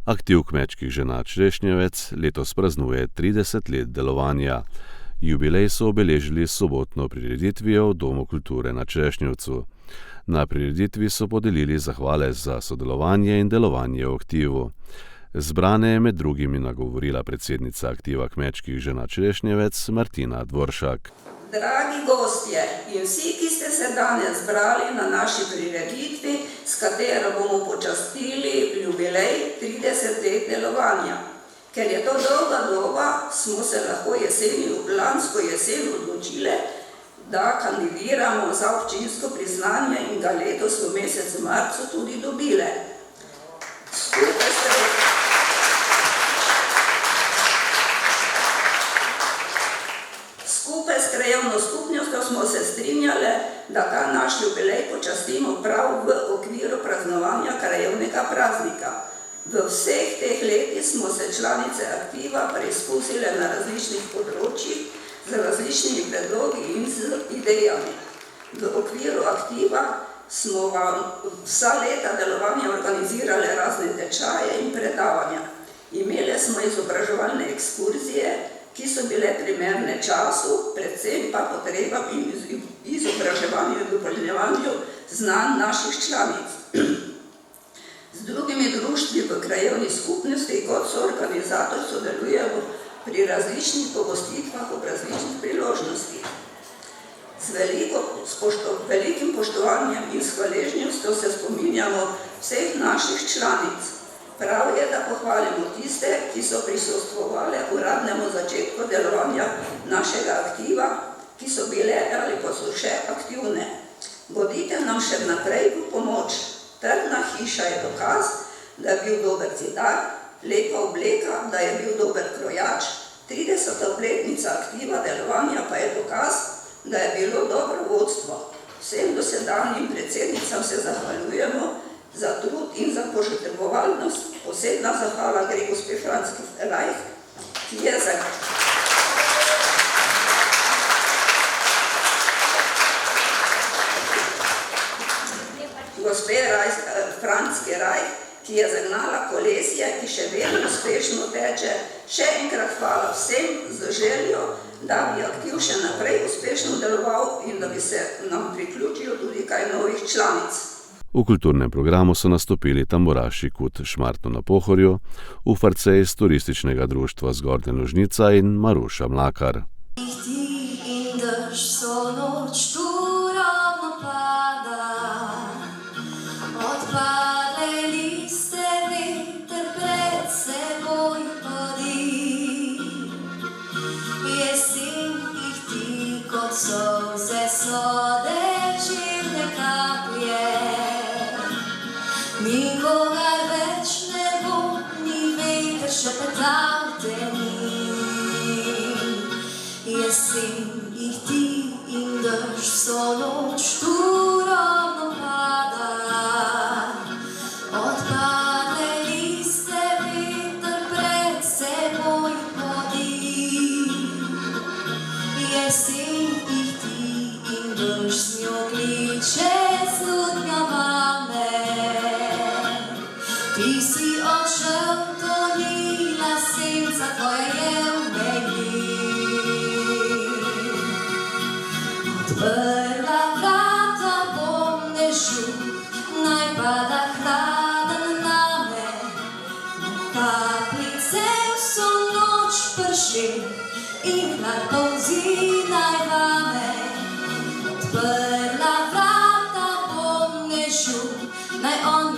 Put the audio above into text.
Aktiv kmečkih žena Črešnjevec letos praznuje 30 let delovanja. Jubilej so obeležili s sobotno prireditvijo v Domu kulture na Črešnjevcu. Na prireditvi so podelili zahvale za sodelovanje in delovanje v aktivu. Zbrane je med drugimi nagovorila predsednica aktiva kmečkih žena Črešnjevec Martina Dvoršak. Dragi gostje in vsi, ki ste se danes zbrali na naši prireditvi, s katero bomo počastili jubilej 30 let delovanja. Ker je to dolga doba, smo se lahko lansko jesen odločile, da kandidiramo za občinsko priznanje in ga letos v mesecu marcu tudi dobile. Skupaj s krajevno skupnostjo smo se strinjali, da ta naš jubilej počastimo prav v okviru praznovanja krajevnega praznika. V vseh teh letih smo se članice aktiva preizkusile na različnih področjih z različnimi predlogi in z idejami. V okviru aktiva smo vsa leta delovanja organizirali razne tečaje in predavanja. Imeli smo izobraževalne ekskurzije, ki so bile primerne času, predvsem pa potrebam in izobraževanju in dopolnjevanju znanj naših članic. Z drugimi društvi v krajevni skupnosti kot soorganizator sodelujemo pri različnih pogostitvah ob različnih priložnostih. Z velikim poštovanjem in s hvaležnostjo se spominjamo vseh naših članic. Prav je, da pohvalimo tiste, ki so prisostvovali uradnemu začetku delovanja našega aktiva, ki so bile ali pa so še aktivne. Bodite nam še naprej v pomoč. Trdna hiša je dokaz, da je bil dober cidar, lepa obleka, da je bil dober krojač, 30. obletnica aktiva delovanja pa je dokaz, da je bilo dobro vodstvo. Vsem dosedanjim predsednicam se zahvaljujemo za trud in za požrtvovalnost. Posebna zahvala gre gospe Franski Rajh, ki je Franski Rajh, ki je zagnala kolesje, ki še vedno uspešno teče. Še enkrat hvala vsem z željo, da bi aktiv še naprej uspešno deloval in da bi se nam priključilo tudi kaj novih članic. V kulturnem programu so nastopili tamburaši Kut Šmartno na Pohorju, Ufarce iz turističnega društva Zgornja Lužnica in Maruša Mlakar. Nikogar več ne bo, ni veter šepetal te ni. Jesen jih ti in dež vso noč tu ravno pada. Odpadle liste veter pred seboj podi. Jesen jih ti in dež z njo kliče slutnja mame. Ti si odšel, to ni na senca tvoja je v meni. Odprla vrata bom dežju, naj pada hladen name. Kapljice vso noč prši in hlad polzi naj vame. Odprla vrata bom dežju, naj on